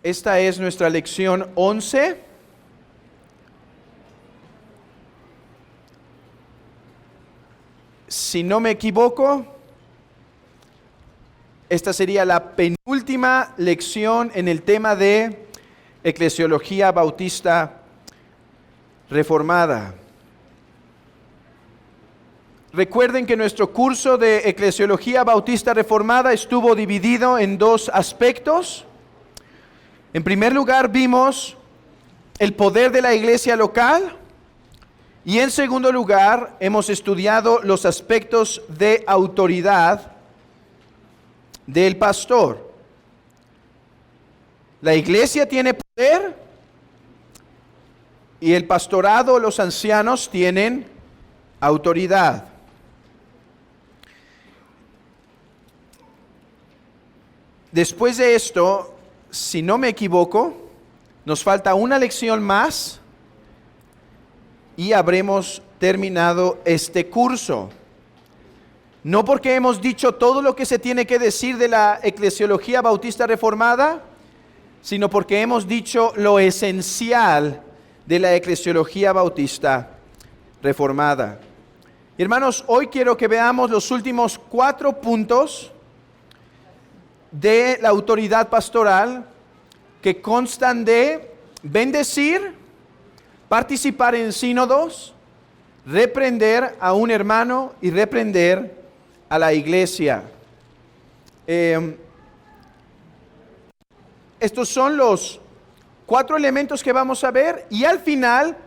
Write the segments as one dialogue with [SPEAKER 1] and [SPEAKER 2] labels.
[SPEAKER 1] Esta es nuestra lección 11. Si no me equivoco, esta sería la penúltima lección en el tema de eclesiología bautista reformada. Recuerden que nuestro curso de eclesiología bautista reformada estuvo dividido en dos aspectos. En primer lugar, vimos el poder de la iglesia local y en segundo lugar, hemos estudiado los aspectos de autoridad del pastor. La iglesia tiene poder y el pastorado, los ancianos, tienen autoridad. Después de esto, si no me equivoco, nos falta una lección más y habremos terminado este curso. No porque hemos dicho todo lo que se tiene que decir de la eclesiología bautista reformada, sino porque hemos dicho lo esencial de la eclesiología bautista reformada. Hermanos, hoy quiero que veamos los últimos 4 puntos de la autoridad pastoral que constan de bendecir, participar en sínodos, reprender a un hermano y reprender a la iglesia. Estos son los 4 elementos que vamos a ver y al final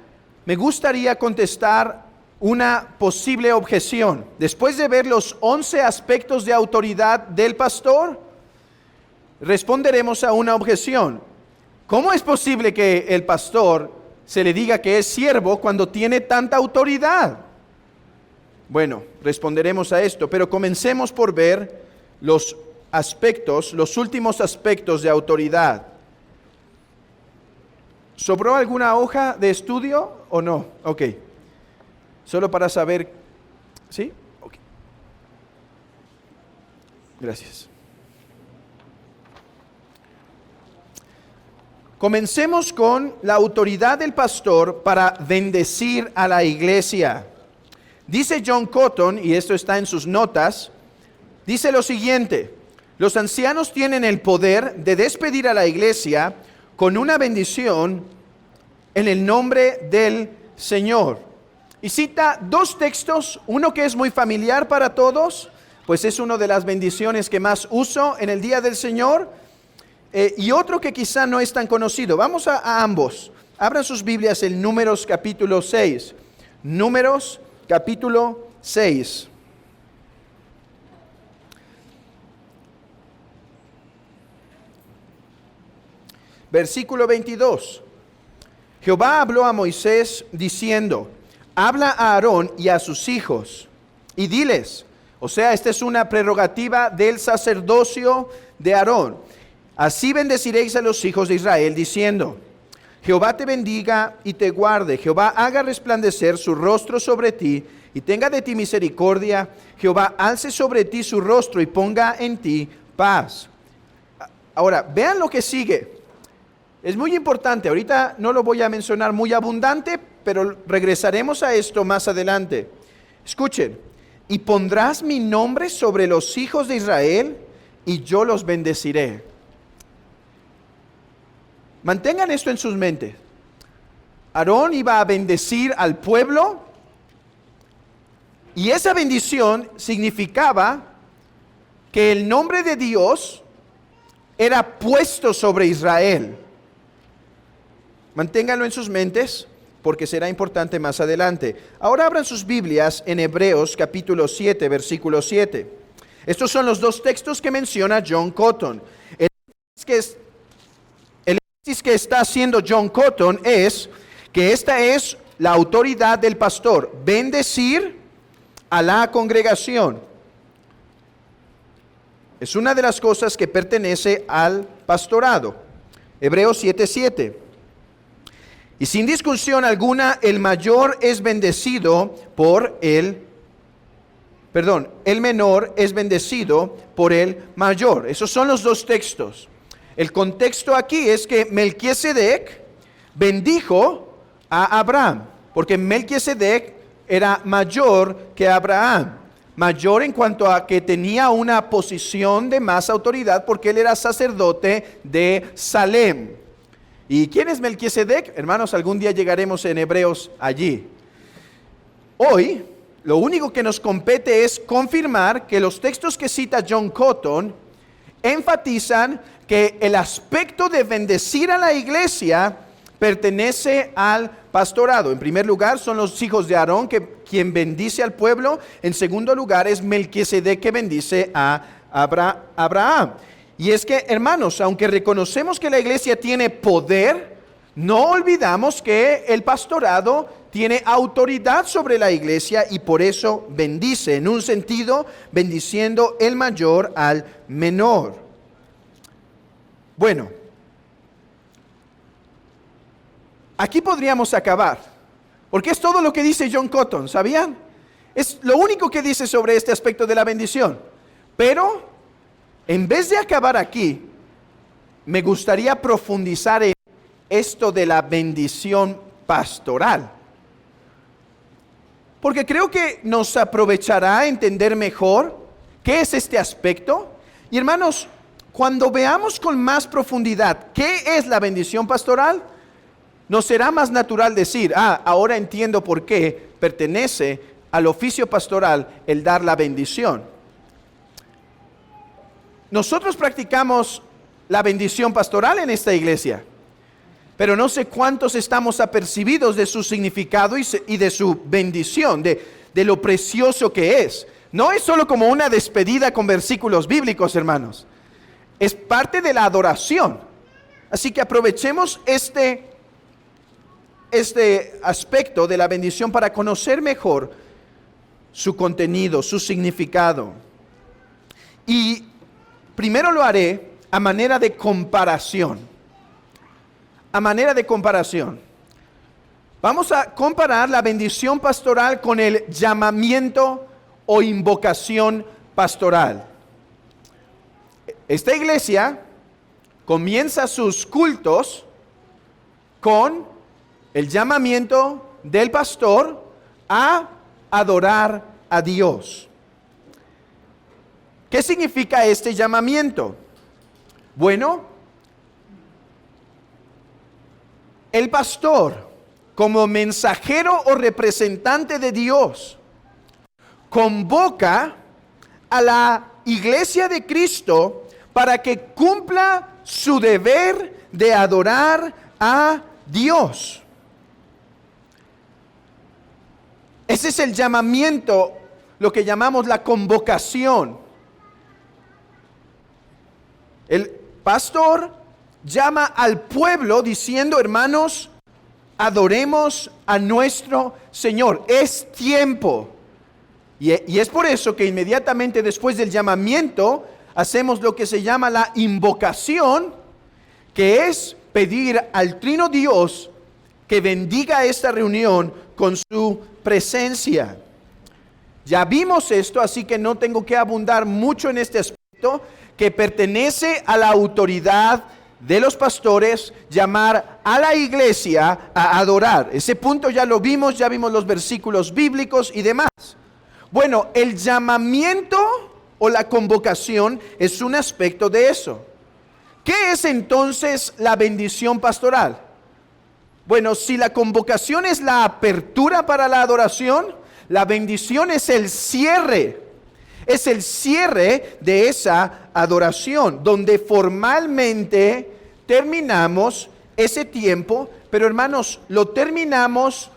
[SPEAKER 1] me gustaría contestar una posible objeción. Después de ver los 11 aspectos de autoridad del pastor, responderemos a una objeción. ¿Cómo es posible que el pastor se le diga que es siervo cuando tiene tanta autoridad? Bueno, responderemos a esto, pero comencemos por ver los aspectos, los últimos aspectos de autoridad. ¿Sobró alguna hoja de estudio o no? Ok. Solo para saber. ¿Sí? Ok. Gracias. Comencemos con la autoridad del pastor para bendecir a la iglesia. Dice John Cotton, y esto está en sus notas, dice lo siguiente: los ancianos tienen el poder de despedir a la iglesia con una bendición en el nombre del Señor. Y cita 2 textos, uno que es muy familiar para todos, pues es una de las bendiciones que más uso en el día del Señor, y otro que quizá no es tan conocido. Vamos a ambos. Abran sus Biblias en Números capítulo 6. Números capítulo 6. Versículo 22. Jehová habló a Moisés diciendo: habla a Aarón y a sus hijos y diles, o sea, esta es una prerrogativa del sacerdocio de Aarón: así bendeciréis a los hijos de Israel, diciendo: Jehová te bendiga y te guarde. Jehová haga resplandecer su rostro sobre ti y tenga de ti misericordia. Jehová alce sobre ti su rostro y ponga en ti paz. Ahora, vean lo que sigue. Es muy importante. Ahorita no lo voy a mencionar muy abundante, pero regresaremos a esto más adelante. Escuchen: y pondrás mi nombre sobre los hijos de Israel y yo los bendeciré. Mantengan esto en sus mentes. Aarón iba a bendecir al pueblo y esa bendición significaba que el nombre de Dios era puesto sobre Israel. Manténganlo en sus mentes porque será importante más adelante. Ahora abran sus Biblias en Hebreos capítulo 7, versículo 7. Estos son los 2 textos que menciona John Cotton. El que está haciendo John Cotton es que esta es la autoridad del pastor: bendecir a la congregación. Es una de las cosas que pertenece al pastorado. Hebreos 7:7. Y sin discusión alguna, el mayor es bendecido por el menor es bendecido por el mayor. Esos son los 2 textos. El contexto aquí es que Melquisedec bendijo a Abraham, porque Melquisedec era mayor que Abraham, mayor en cuanto a que tenía una posición de más autoridad, porque él era sacerdote de Salem. ¿Y quién es Melquisedec? Hermanos, algún día llegaremos en Hebreos allí. Hoy, lo único que nos compete es confirmar que los textos que cita John Cotton enfatizan que el aspecto de bendecir a la iglesia pertenece al pastorado. En primer lugar, son los hijos de Aarón quien bendice al pueblo. En segundo lugar, es Melquisedec que bendice a Abraham. Y es que, hermanos, aunque reconocemos que la iglesia tiene poder, no olvidamos que el pastorado tiene autoridad sobre la iglesia y por eso bendice, en un sentido, bendiciendo el mayor al menor. Bueno, aquí podríamos acabar, porque es todo lo que dice John Cotton, ¿sabían? Es lo único que dice sobre este aspecto de la bendición. Pero, en vez de acabar aquí, me gustaría profundizar en esto de la bendición pastoral. Porque creo que nos aprovechará entender mejor qué es este aspecto. Y hermanos, cuando veamos con más profundidad qué es la bendición pastoral, nos será más natural decir, ahora entiendo por qué pertenece al oficio pastoral el dar la bendición. Nosotros practicamos la bendición pastoral en esta iglesia, pero no sé cuántos estamos apercibidos de su significado y de su bendición, de lo precioso que es. No es solo como una despedida con versículos bíblicos, hermanos. Es parte de la adoración. Así que aprovechemos este aspecto de la bendición para conocer mejor su contenido, su significado. Y primero lo haré a manera de comparación. A manera de comparación. Vamos a comparar la bendición pastoral con el llamamiento o invocación pastoral. Esta iglesia comienza sus cultos con el llamamiento del pastor a adorar a Dios. ¿Qué significa este llamamiento? Bueno, el pastor, como mensajero o representante de Dios, convoca a la iglesia de Cristo para que cumpla su deber de adorar a Dios. Ese es el llamamiento, lo que llamamos la convocación. El pastor llama al pueblo diciendo, hermanos, adoremos a nuestro Señor. Es tiempo. Y es por eso que inmediatamente después del llamamiento hacemos lo que se llama la invocación, que es pedir al Trino Dios que bendiga esta reunión con su presencia. Ya vimos esto, así que no tengo que abundar mucho en este aspecto, que pertenece a la autoridad de los pastores llamar a la iglesia a adorar. Ese punto ya lo vimos, ya vimos los versículos bíblicos y demás. Bueno, el llamamiento o la convocación es un aspecto de eso. ¿Qué es entonces la bendición pastoral? Bueno, si la convocación es la apertura para la adoración, la bendición es el cierre. Es el cierre de esa adoración, donde formalmente terminamos ese tiempo, pero hermanos, lo terminamos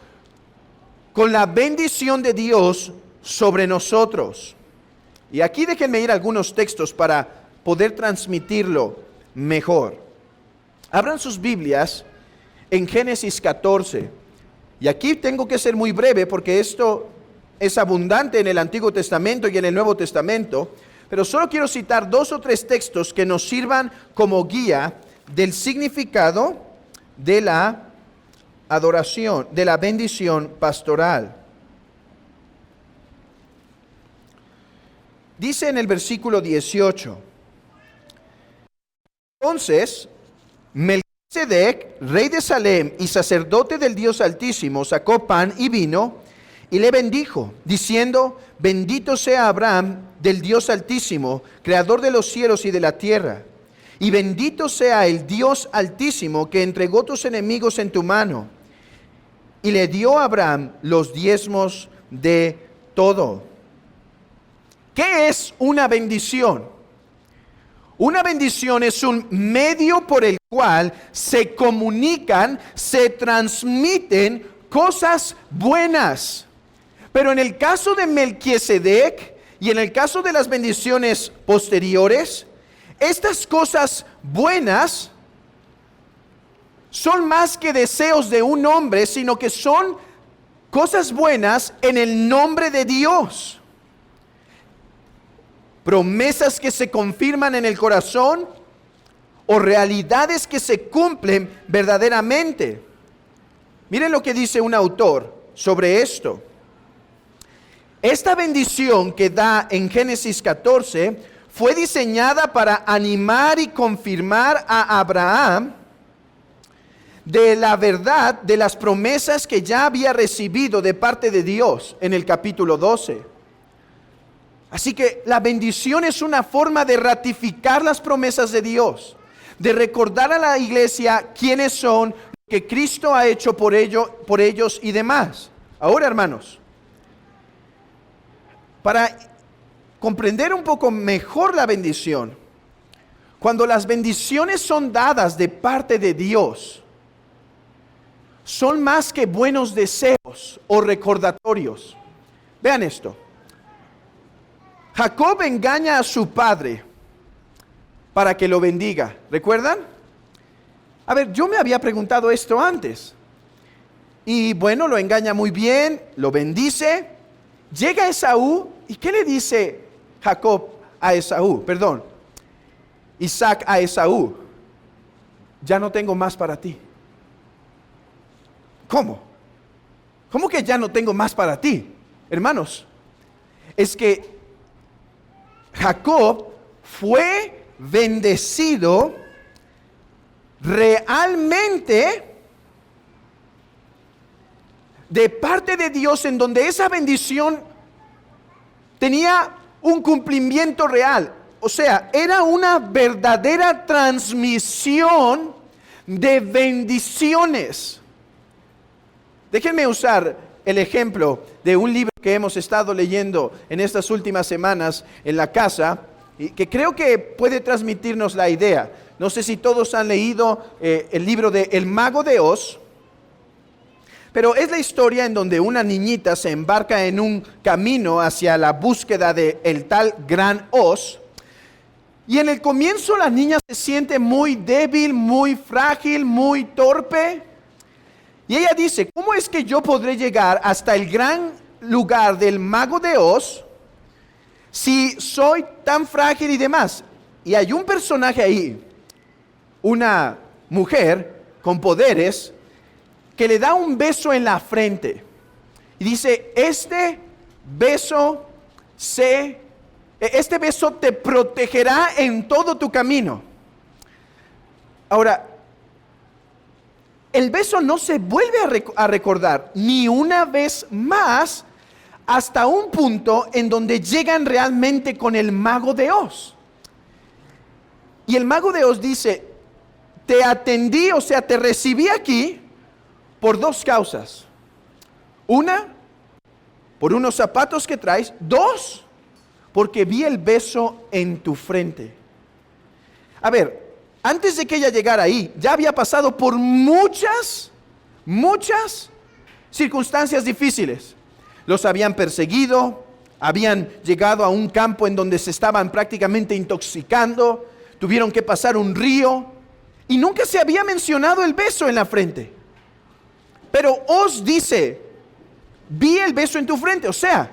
[SPEAKER 1] con la bendición de Dios sobre nosotros. Y aquí déjenme ir a algunos textos para poder transmitirlo mejor. Abran sus Biblias en Génesis 14. Y aquí tengo que ser muy breve porque esto es abundante en el Antiguo Testamento y en el Nuevo Testamento, pero solo quiero citar 2 o 3 textos que nos sirvan como guía del significado de la adoración, de la bendición pastoral. Dice en el versículo 18: Entonces, Melquisedec, rey de Salem y sacerdote del Dios Altísimo, sacó pan y vino y le bendijo, diciendo: bendito sea Abraham del Dios Altísimo, creador de los cielos y de la tierra. Y bendito sea el Dios Altísimo que entregó tus enemigos en tu mano. Y le dio a Abraham los diezmos de todo. ¿Qué es una bendición? Una bendición es un medio por el cual se comunican, se transmiten cosas buenas. Pero en el caso de Melquisedec y en el caso de las bendiciones posteriores, estas cosas buenas son más que deseos de un hombre, sino que son cosas buenas en el nombre de Dios. Promesas que se confirman en el corazón o realidades que se cumplen verdaderamente. Miren lo que dice un autor sobre esto. Esta bendición que da en Génesis 14 fue diseñada para animar y confirmar a Abraham de la verdad de las promesas que ya había recibido de parte de Dios en el capítulo 12. Así que la bendición es una forma de ratificar las promesas de Dios, de recordar a la iglesia quiénes son, lo que Cristo ha hecho por ellos y demás. Ahora, hermanos, para comprender un poco mejor la bendición, cuando las bendiciones son dadas de parte de Dios, son más que buenos deseos o recordatorios. Vean esto. Jacob engaña a su padre para que lo bendiga. ¿Recuerdan? A ver, yo me había preguntado esto antes. Y bueno, lo engaña muy bien, lo bendice. Llega Esaú, ¿y qué le dice Jacob a Esaú? Perdón, Isaac a Esaú: ya no tengo más para ti. ¿Cómo? ¿Cómo que ya no tengo más para ti? Hermanos, es que Jacob fue bendecido realmente de parte de Dios, en donde esa bendición tenía un cumplimiento real. O sea, era una verdadera transmisión de bendiciones. Déjenme usar el ejemplo de un libro que hemos estado leyendo en estas últimas semanas en la casa, y que creo que puede transmitirnos la idea. No sé si todos han leído el libro de El Mago de Oz, pero es la historia en donde una niñita se embarca en un camino hacia la búsqueda de el tal Gran Oz. Y en el comienzo la niña se siente muy débil, muy frágil, muy torpe. Y ella dice: ¿cómo es que yo podré llegar hasta el gran lugar del Mago de Oz si soy tan frágil y demás? Y hay un personaje ahí, una mujer con poderes, que le da un beso en la frente. Y dice: este beso te protegerá en todo tu camino. Ahora, el beso no se vuelve a recordar ni una vez más hasta un punto en donde llegan realmente con el Mago de Oz. Y el Mago de Oz dice: te atendí, o sea, te recibí aquí por dos causas. Una, por unos zapatos que traes. Dos, porque vi el beso en tu frente. A ver, antes de que ella llegara ahí, ya había pasado por muchas circunstancias difíciles. Los habían perseguido, habían llegado a un campo en donde se estaban prácticamente intoxicando, tuvieron que pasar un río, y nunca se había mencionado el beso en la frente. Pero Oz dice: vi el beso en tu frente. O sea,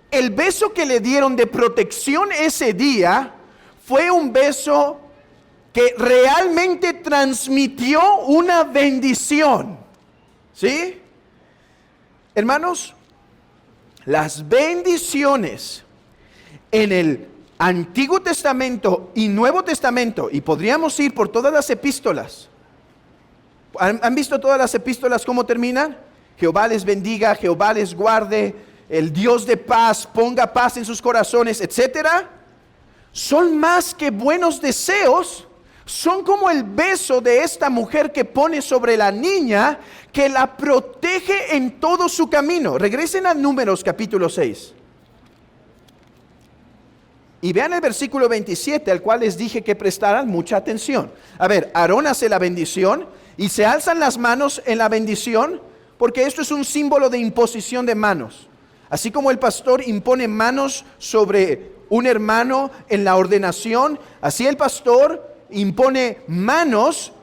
[SPEAKER 1] el beso que le dieron de protección ese día fue un beso que realmente transmitió una bendición. ¿Sí? Hermanos, las bendiciones en el Antiguo Testamento y Nuevo Testamento, y podríamos ir por todas las epístolas. ¿Han visto todas las epístolas cómo terminan? Jehová les bendiga, Jehová les guarde, el Dios de paz ponga paz en sus corazones, etcétera. Son más que buenos deseos, son como el beso de esta mujer que pone sobre la niña, que la protege en todo su camino. Regresen a Números capítulo 6. Y vean el versículo 27, al cual les dije que prestaran mucha atención. A ver, Aarón hace la bendición y se alzan las manos en la bendición, porque esto es un símbolo de imposición de manos. Así como el pastor impone manos sobre un hermano en la ordenación, así el pastor impone manos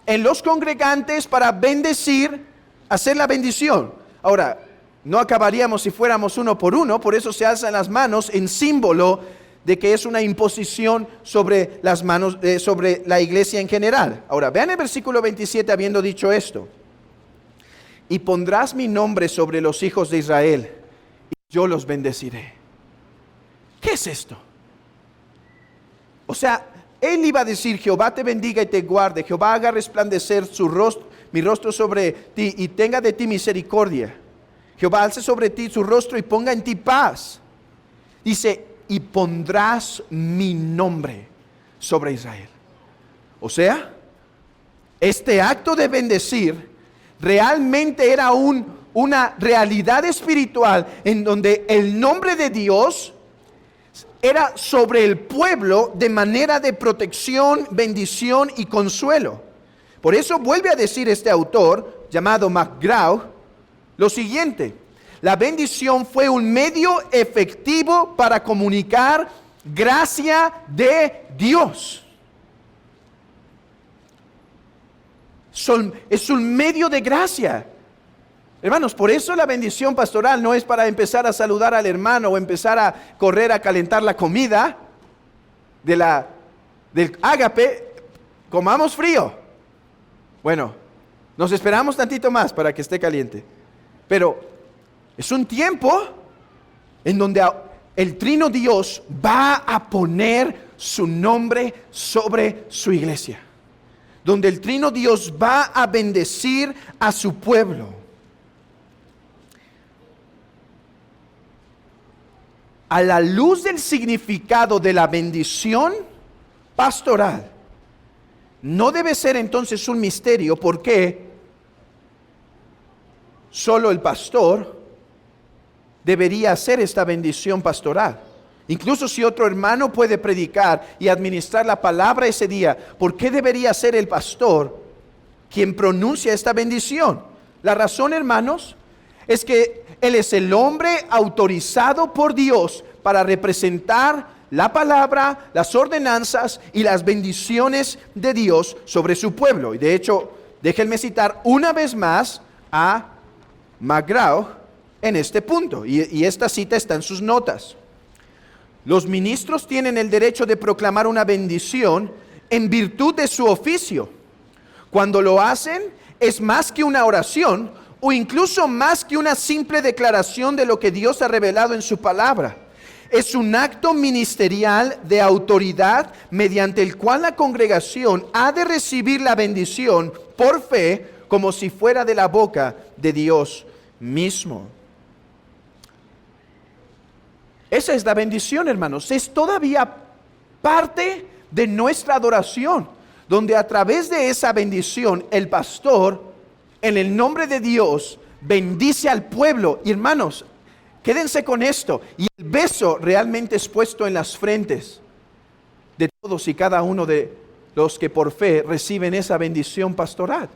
[SPEAKER 1] en los congregantes para bendecir, hacer la bendición. Ahora, no acabaríamos si fuéramos uno por uno, por eso se alzan las manos en símbolo de que es una imposición sobre las manos, sobre la iglesia en general. Ahora, vean el versículo 27 habiendo dicho esto. Y pondrás mi nombre sobre los hijos de Israel, y yo los bendeciré. ¿Qué es esto? O sea, él iba a decir, Jehová te bendiga y te guarde, Jehová haga resplandecer mi rostro sobre ti y tenga de ti misericordia. Jehová alce sobre ti su rostro y ponga en ti paz. Dice, y pondrás mi nombre sobre Israel. O sea, este acto de bendecir realmente era una realidad espiritual en donde el nombre de Dios era sobre el pueblo de manera de protección, bendición y consuelo. Por eso vuelve a decir este autor, llamado McGraw, lo siguiente: la bendición fue un medio efectivo para comunicar gracia de Dios. Es un medio de gracia. Hermanos, por eso la bendición pastoral no es para empezar a saludar al hermano o empezar a correr a calentar la comida del ágape. Comamos frío. Bueno, nos esperamos tantito más para que esté caliente. Pero es un tiempo en donde el Trino Dios va a poner su nombre sobre su iglesia. Donde el Trino Dios va a bendecir a su pueblo. A la luz del significado de la bendición pastoral, no debe ser entonces un misterio por qué solo el pastor debería hacer esta bendición pastoral. Incluso si otro hermano puede predicar y administrar la palabra ese día, ¿por qué debería ser el pastor quien pronuncia esta bendición? La razón, hermanos, es que él es el hombre autorizado por Dios para representar la palabra, las ordenanzas y las bendiciones de Dios sobre su pueblo. Y de hecho, déjenme citar una vez más a McGraw en este punto. Y esta cita está en sus notas. Los ministros tienen el derecho de proclamar una bendición en virtud de su oficio. Cuando lo hacen, es más que una oración o incluso más que una simple declaración de lo que Dios ha revelado en su palabra. Es un acto ministerial de autoridad mediante el cual la congregación ha de recibir la bendición por fe, como si fuera de la boca de Dios mismo. Esa es la bendición, hermanos. Es todavía parte de nuestra adoración, donde a través de esa bendición el pastor, en el nombre de Dios, bendice al pueblo. Y hermanos, quédense con esto. Y el beso realmente es puesto en las frentes de todos y cada uno de los que por fe reciben esa bendición pastoral.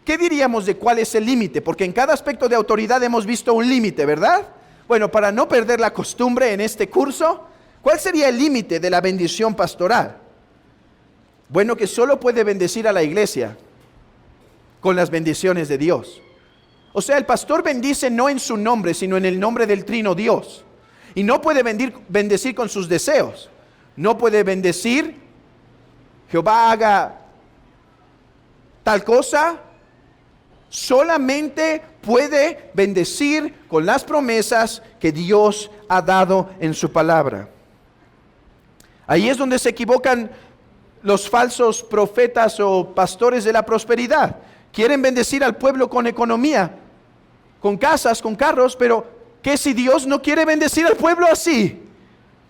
[SPEAKER 1] ¿Qué diríamos de cuál es el límite? Porque en cada aspecto de autoridad hemos visto un límite, ¿verdad? Bueno, para no perder la costumbre en este curso, ¿cuál sería el límite de la bendición pastoral? Bueno, que solo puede bendecir a la iglesia con las bendiciones de Dios. O sea, el pastor bendice no en su nombre, sino en el nombre del Trino Dios. Y no puede bendecir con sus deseos. No puede bendecir, Jehová haga tal cosa, solamente puede bendecir con las promesas que Dios ha dado en su palabra. Ahí es donde se equivocan los falsos profetas o pastores de la prosperidad. Quieren bendecir al pueblo con economía, con casas, con carros, pero ¿qué si Dios no quiere bendecir al pueblo así?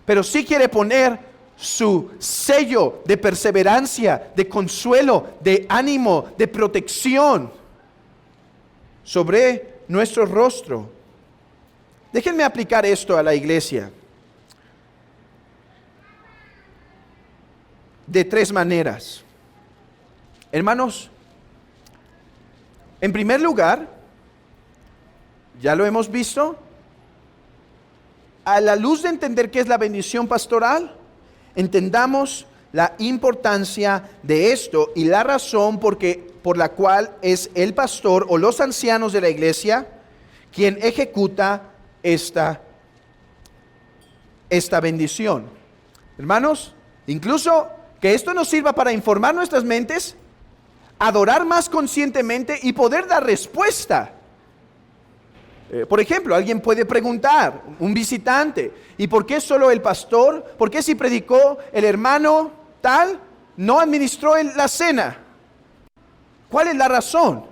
[SPEAKER 1] Pero sí quiere poner su sello de perseverancia, de consuelo, de ánimo, de protección sobre nuestro rostro. Déjenme aplicar esto a la iglesia de tres maneras. Hermanos, en primer lugar, ya lo hemos visto, a la luz de entender qué es la bendición pastoral, entendamos la importancia de esto y la razón por la cual es el pastor o los ancianos de la iglesia quien ejecuta esta bendición. Hermanos, incluso que esto nos sirva para informar nuestras mentes, adorar más conscientemente y poder dar respuesta. Por ejemplo, alguien puede preguntar, un visitante, ¿y por qué solo el pastor? ¿Por qué si predicó el hermano tal, no administró la cena? ¿Cuál es la razón?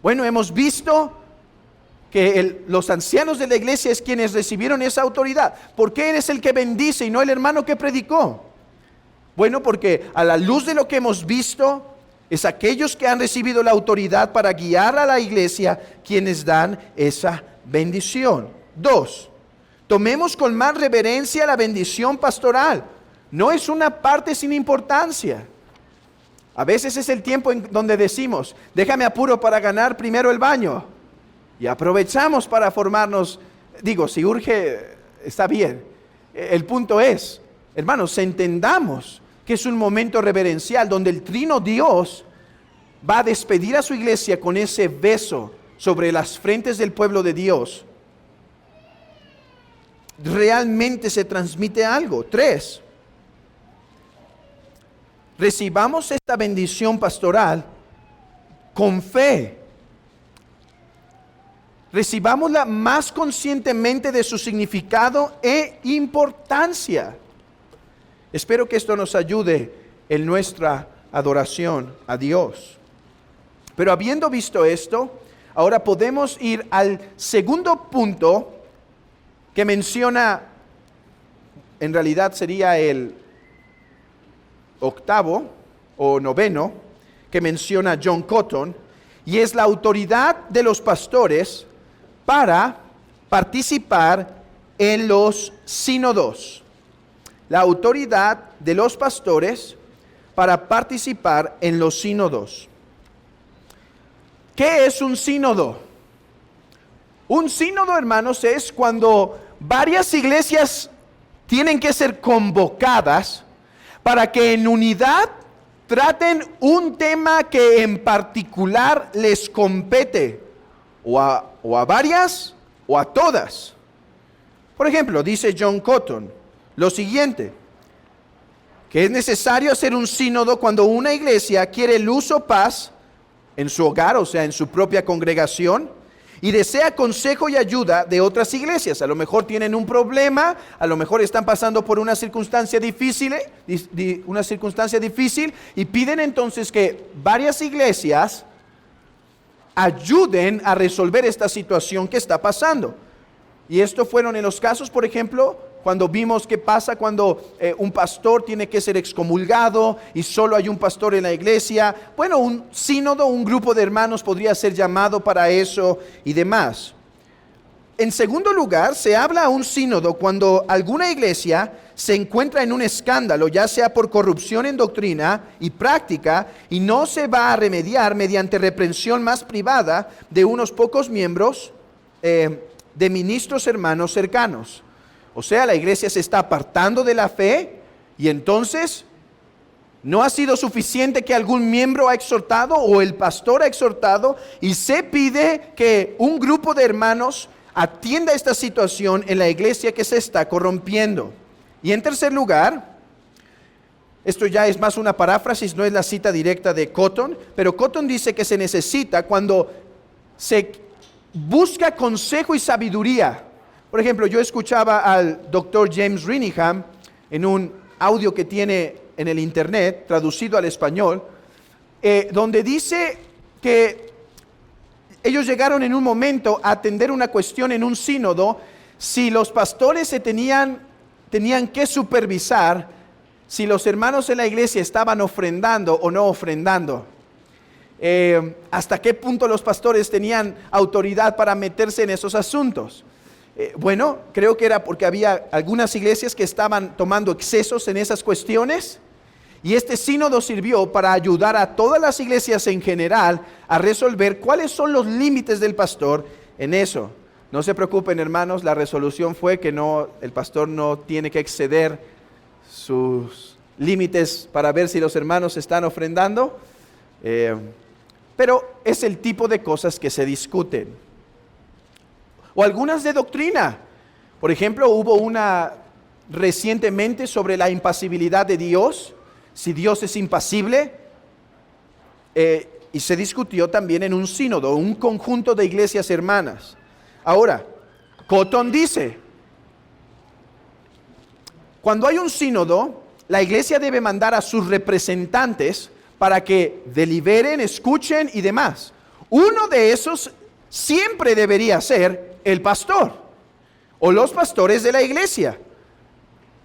[SPEAKER 1] Bueno, hemos visto que los ancianos de la iglesia es quienes recibieron esa autoridad. ¿Por qué eres el que bendice y no el hermano que predicó? Bueno, porque a la luz de lo que hemos visto, es aquellos que han recibido la autoridad para guiar a la iglesia quienes dan esa bendición. 2, tomemos con más reverencia la bendición pastoral. No es una parte sin importancia. A veces es el tiempo en donde decimos, déjame apuro para ganar primero el baño. Y aprovechamos para formarnos. Digo, si urge, está bien. El punto es, hermanos, entendamos que es un momento reverencial donde el trino Dios va a despedir a su iglesia con ese beso sobre las frentes del pueblo de Dios. Realmente se transmite algo. 3, recibamos esta bendición pastoral con fe. Recibámosla más conscientemente de su significado e importancia. Espero que esto nos ayude en nuestra adoración a Dios. Pero habiendo visto esto, ahora podemos ir al segundo punto que menciona, en realidad sería el octavo o noveno, que menciona John Cotton, y es la autoridad de los pastores para participar en los sínodos. La autoridad de los pastores para participar en los sínodos. ¿Qué es un sínodo? Un sínodo, hermanos, es cuando varias iglesias tienen que ser convocadas para que en unidad traten un tema que en particular les compete, o a varias o a todas. Por ejemplo, dice John Cotton lo siguiente, que es necesario hacer un sínodo cuando una iglesia quiere luz o paz en su hogar, o sea, en su propia congregación, y desea consejo y ayuda de otras iglesias. A lo mejor tienen un problema, a lo mejor están pasando por una circunstancia difícil y piden entonces que varias iglesias ayuden a resolver esta situación que está pasando. Y esto fueron en los casos, por ejemplo, cuando vimos qué pasa cuando un pastor tiene que ser excomulgado y solo hay un pastor en la iglesia. Bueno, un sínodo, un grupo de hermanos podría ser llamado para eso y demás. En segundo lugar, se habla a un sínodo cuando alguna iglesia se encuentra en un escándalo, ya sea por corrupción en doctrina y práctica, y no se va a remediar mediante reprensión más privada de unos pocos miembros de ministros hermanos cercanos. O sea, la iglesia se está apartando de la fe y entonces no ha sido suficiente que algún miembro ha exhortado o el pastor ha exhortado y se pide que un grupo de hermanos atienda esta situación en la iglesia que se está corrompiendo. Y en tercer lugar, esto ya es más una paráfrasis, no es la cita directa de Cotton, pero Cotton dice que se necesita cuando se busca consejo y sabiduría. Por ejemplo, yo escuchaba al doctor James Renihan en un audio que tiene en el internet, traducido al español, donde dice que ellos llegaron en un momento a atender una cuestión en un sínodo, si los pastores tenían que supervisar si los hermanos en la iglesia estaban ofrendando o no ofrendando. Hasta qué punto los pastores tenían autoridad para meterse en esos asuntos. Bueno, creo que era porque había algunas iglesias que estaban tomando excesos en esas cuestiones, y este sínodo sirvió para ayudar a todas las iglesias en general a resolver cuáles son los límites del pastor en eso. No se preocupen, hermanos, la resolución fue que el pastor no tiene que exceder sus límites para ver si los hermanos están ofrendando, pero es el tipo de cosas que se discuten. O algunas de doctrina. Por ejemplo, hubo una recientemente sobre la impasibilidad de Dios, si Dios es impasible, y se discutió también en un sínodo, un conjunto de iglesias hermanas. Ahora, Cotton dice, cuando hay un sínodo, la iglesia debe mandar a sus representantes para que deliberen, escuchen y demás. Uno de esos siempre debería ser el pastor o los pastores de la iglesia,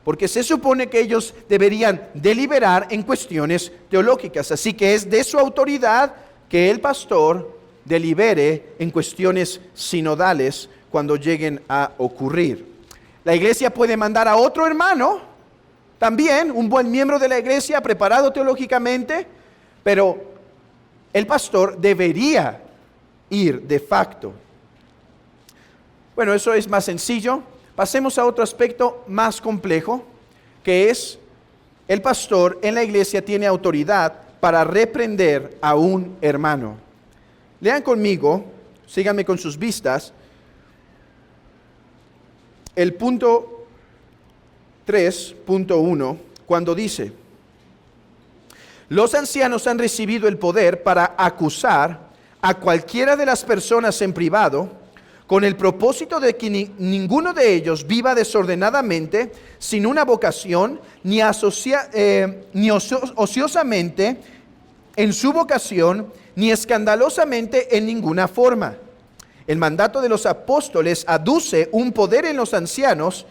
[SPEAKER 1] porque se supone que ellos deberían deliberar en cuestiones teológicas. Así que es de su autoridad que el pastor delibere en cuestiones sinodales cuando lleguen a ocurrir. La iglesia puede mandar a otro hermano, también un buen miembro de la iglesia, preparado teológicamente, pero el pastor debería ir de facto. Bueno, eso es más sencillo. Pasemos a otro aspecto más complejo, que es el pastor en la iglesia tiene autoridad para reprender a un hermano. Lean conmigo, síganme con sus vistas, el punto 3.1, cuando dice: los ancianos han recibido el poder para acusar a cualquiera de las personas en privado, con el propósito de que ninguno de ellos viva desordenadamente, sin una vocación, ni ociosamente en su vocación, ni escandalosamente en ninguna forma. El mandato de los apóstoles aduce un poder en los ancianos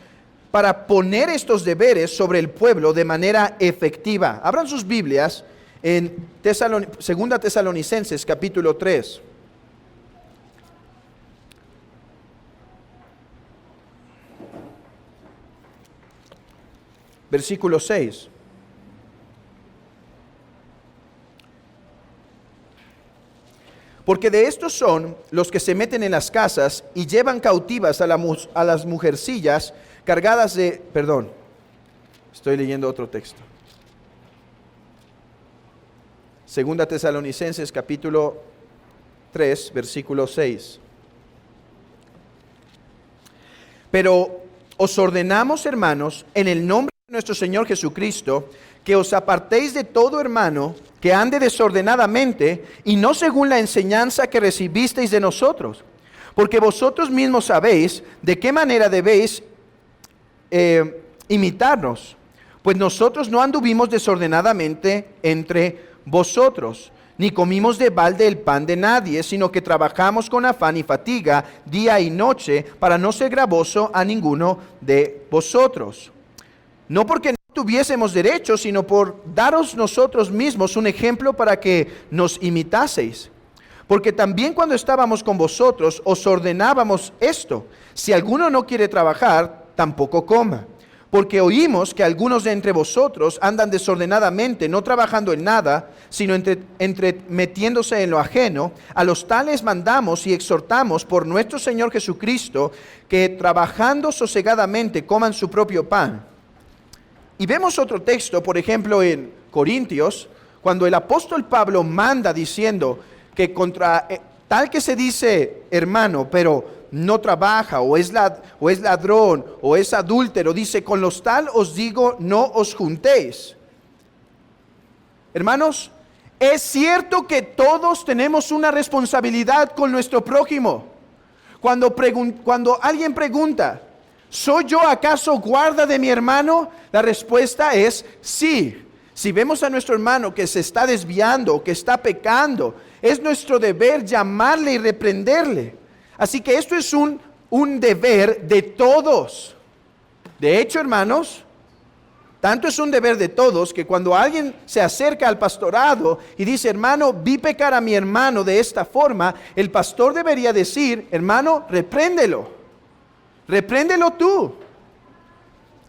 [SPEAKER 1] para poner estos deberes sobre el pueblo de manera efectiva. Abran sus Biblias en 2 Tesalonicenses capítulo 3. Versículo 6. Porque de estos son los que se meten en las casas y llevan cautivas a las mujercillas cargadas de... Perdón, estoy leyendo otro texto. 2 Tesalonicenses capítulo 3, versículo 6. Pero os ordenamos, hermanos, en el nombre de nuestro Señor Jesucristo, que os apartéis de todo hermano que ande desordenadamente y no según la enseñanza que recibisteis de nosotros, porque vosotros mismos sabéis de qué manera debéis imitarnos, pues nosotros no anduvimos desordenadamente entre vosotros, ni comimos de balde el pan de nadie, sino que trabajamos con afán y fatiga día y noche para no ser gravoso a ninguno de vosotros. No porque no tuviésemos derecho, sino por daros nosotros mismos un ejemplo para que nos imitaseis. Porque también cuando estábamos con vosotros os ordenábamos esto: si alguno no quiere trabajar, tampoco coma. Porque oímos que algunos de entre vosotros andan desordenadamente, no trabajando en nada, sino metiéndose en lo ajeno. A los tales mandamos y exhortamos por nuestro Señor Jesucristo, que trabajando sosegadamente coman su propio pan. Y vemos otro texto, por ejemplo, en Corintios, cuando el apóstol Pablo manda diciendo que contra tal que se dice hermano, pero no trabaja, o es ladrón, o es adúltero, dice: con los tal os digo, no os juntéis. Hermanos, Es cierto que todos tenemos una responsabilidad con nuestro prójimo. Cuando alguien pregunta, ¿soy yo acaso guarda de mi hermano? La respuesta es sí. Si vemos a nuestro hermano que se está desviando, que está pecando, es nuestro deber llamarle y reprenderle. Así que esto es un deber de todos. De hecho, hermanos, tanto es un deber de todos que cuando alguien se acerca al pastorado y dice, hermano, vi pecar a mi hermano de esta forma, el pastor debería decir, hermano, repréndelo tú.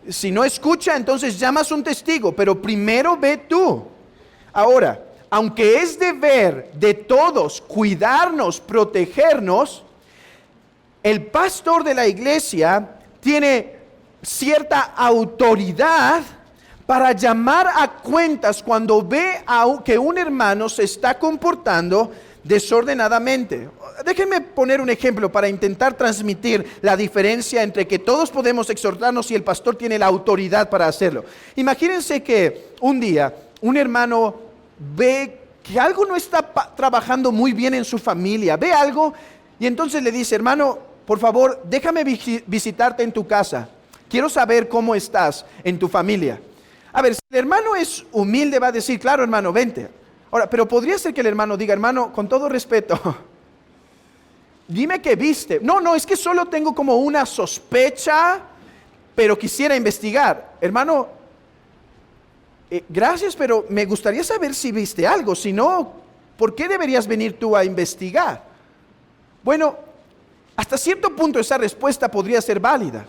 [SPEAKER 1] Si no escucha, entonces llamas un testigo, pero primero ve tú. Ahora, aunque es deber de todos cuidarnos, protegernos, el pastor de la iglesia tiene cierta autoridad para llamar a cuentas cuando ve que un hermano se está comportando desordenadamente. Déjenme poner un ejemplo para intentar transmitir la diferencia entre que todos podemos exhortarnos y el pastor tiene la autoridad para hacerlo. Imagínense que un día un hermano ve que algo no está trabajando muy bien en su familia, ve algo y entonces le dice, hermano, por favor, déjame visitarte en tu casa. Quiero saber cómo estás en tu familia. A ver, si el hermano es humilde, va a decir, claro, hermano, vente. Ahora, pero podría ser que el hermano diga, hermano, con todo respeto, dime qué viste. No, es que solo tengo como una sospecha, pero quisiera investigar. Hermano, gracias, pero me gustaría saber si viste algo. Si no, ¿por qué deberías venir tú a investigar? Bueno, hasta cierto punto esa respuesta podría ser válida.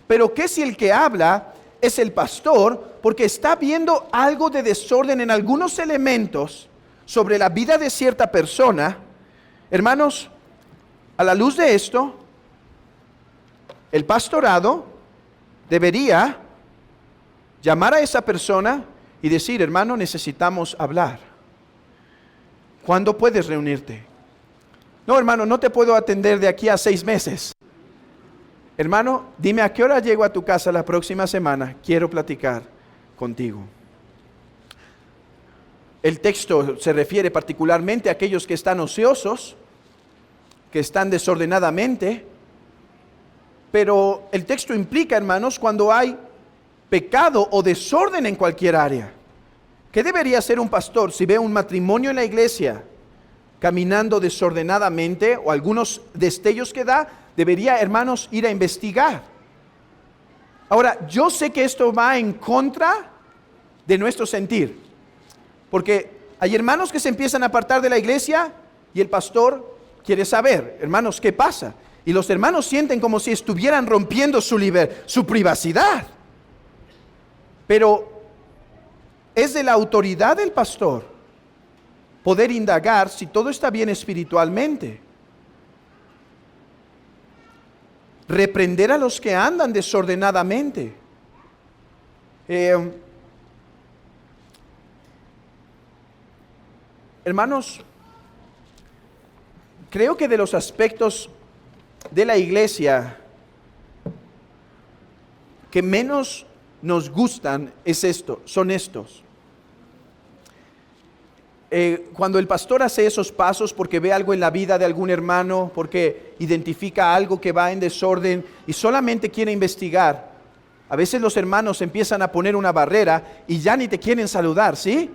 [SPEAKER 1] Pero ¿qué si el que habla es el pastor porque está viendo algo de desorden en algunos elementos sobre la vida de cierta persona? Hermanos, a la luz de esto, el pastorado debería llamar a esa persona y decir, hermano, necesitamos hablar. ¿Cuándo puedes reunirte? No, hermano, no te puedo atender de aquí a 6 meses. Hermano, dime a qué hora llego a tu casa la próxima semana. Quiero platicar contigo. El texto se refiere particularmente a aquellos que están ociosos, que están desordenadamente, pero el texto implica, hermanos, cuando hay pecado o desorden en cualquier área. ¿Qué debería hacer un pastor si ve un matrimonio en la iglesia caminando desordenadamente o algunos destellos que da? Debería, hermanos, ir a investigar. Ahora, yo sé que esto va en contra de nuestro sentir, porque hay hermanos que se empiezan a apartar de la iglesia y el pastor quiere saber, hermanos, ¿qué pasa? Y los hermanos sienten como si estuvieran rompiendo su privacidad. Pero es de la autoridad del pastor poder indagar si todo está bien espiritualmente. Reprender a los que andan desordenadamente. Hermanos, creo que de los aspectos de la iglesia que menos nos gustan son estos. Cuando el pastor hace esos pasos porque ve algo en la vida de algún hermano, porque identifica algo que va en desorden y solamente quiere investigar, a veces los hermanos empiezan a poner una barrera y ya ni te quieren saludar, ¿sí?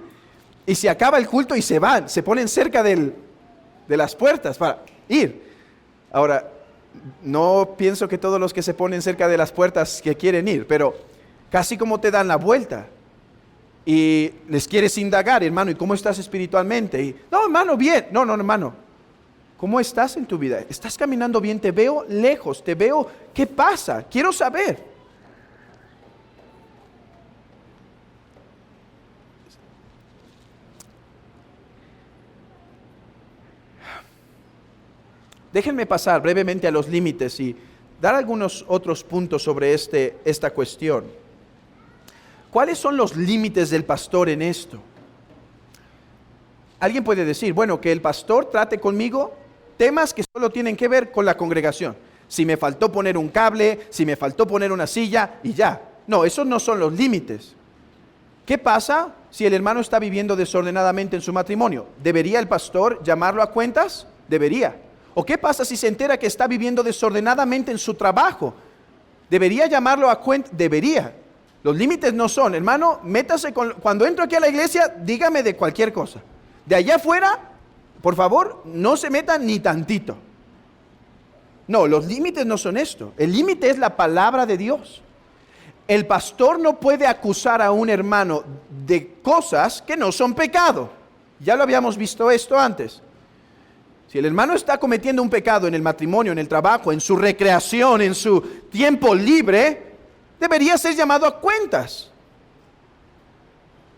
[SPEAKER 1] Y se acaba el culto y se van, se ponen cerca de las puertas para ir. Ahora, no pienso que todos los que se ponen cerca de las puertas que quieren ir, pero casi como te dan la vuelta. Y les quieres indagar, hermano, ¿y cómo estás espiritualmente? Y, no, hermano, bien. No, hermano, ¿cómo estás en tu vida? ¿Estás caminando bien? Te veo lejos, te veo, ¿qué pasa? Quiero saber. Déjenme pasar brevemente a los límites y dar algunos otros puntos sobre esta cuestión. ¿Cuáles son los límites del pastor en esto? Alguien puede decir, bueno, que el pastor trate conmigo temas que solo tienen que ver con la congregación. Si me faltó poner un cable, si me faltó poner una silla y ya. No, esos no son los límites. ¿Qué pasa si el hermano está viviendo desordenadamente en su matrimonio? ¿Debería el pastor llamarlo a cuentas? Debería. ¿O qué pasa si se entera que está viviendo desordenadamente en su trabajo? ¿Debería llamarlo a cuentas? Debería. Los límites no son, hermano, métase cuando entro aquí a la iglesia, dígame de cualquier cosa. De allá afuera, por favor, no se meta ni tantito. No, los límites no son esto. El límite es la palabra de Dios. El pastor no puede acusar a un hermano de cosas que no son pecado. Ya lo habíamos visto esto antes. Si el hermano está cometiendo un pecado en el matrimonio, en el trabajo, en su recreación, en su tiempo libre, debería ser llamado a cuentas.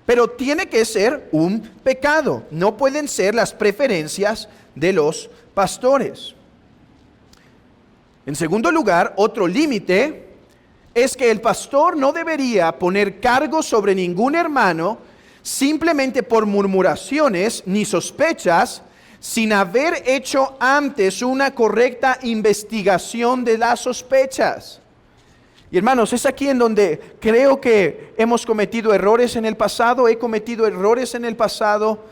[SPEAKER 1] Pero tiene que ser un pecado. No pueden ser las preferencias de los pastores. En segundo lugar, otro límite es que el pastor no debería poner cargo sobre ningún hermano simplemente por murmuraciones ni sospechas, sin haber hecho antes una correcta investigación de las sospechas. Y hermanos, es aquí en donde creo que hemos cometido errores en el pasado, he cometido errores en el pasado,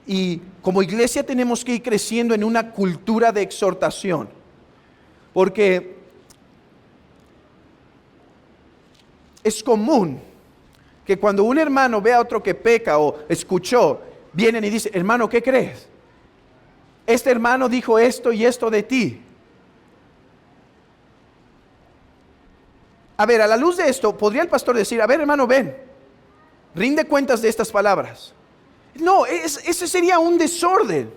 [SPEAKER 1] y como iglesia tenemos que ir creciendo en una cultura de exhortación. Porque es común que cuando un hermano ve a otro que peca o escuchó, vienen y dicen, hermano, ¿qué crees? Este hermano dijo esto y esto de ti. A ver, a la luz de esto, ¿podría el pastor decir, a ver, hermano, ven, rinde cuentas de estas palabras? No, ese sería un desorden.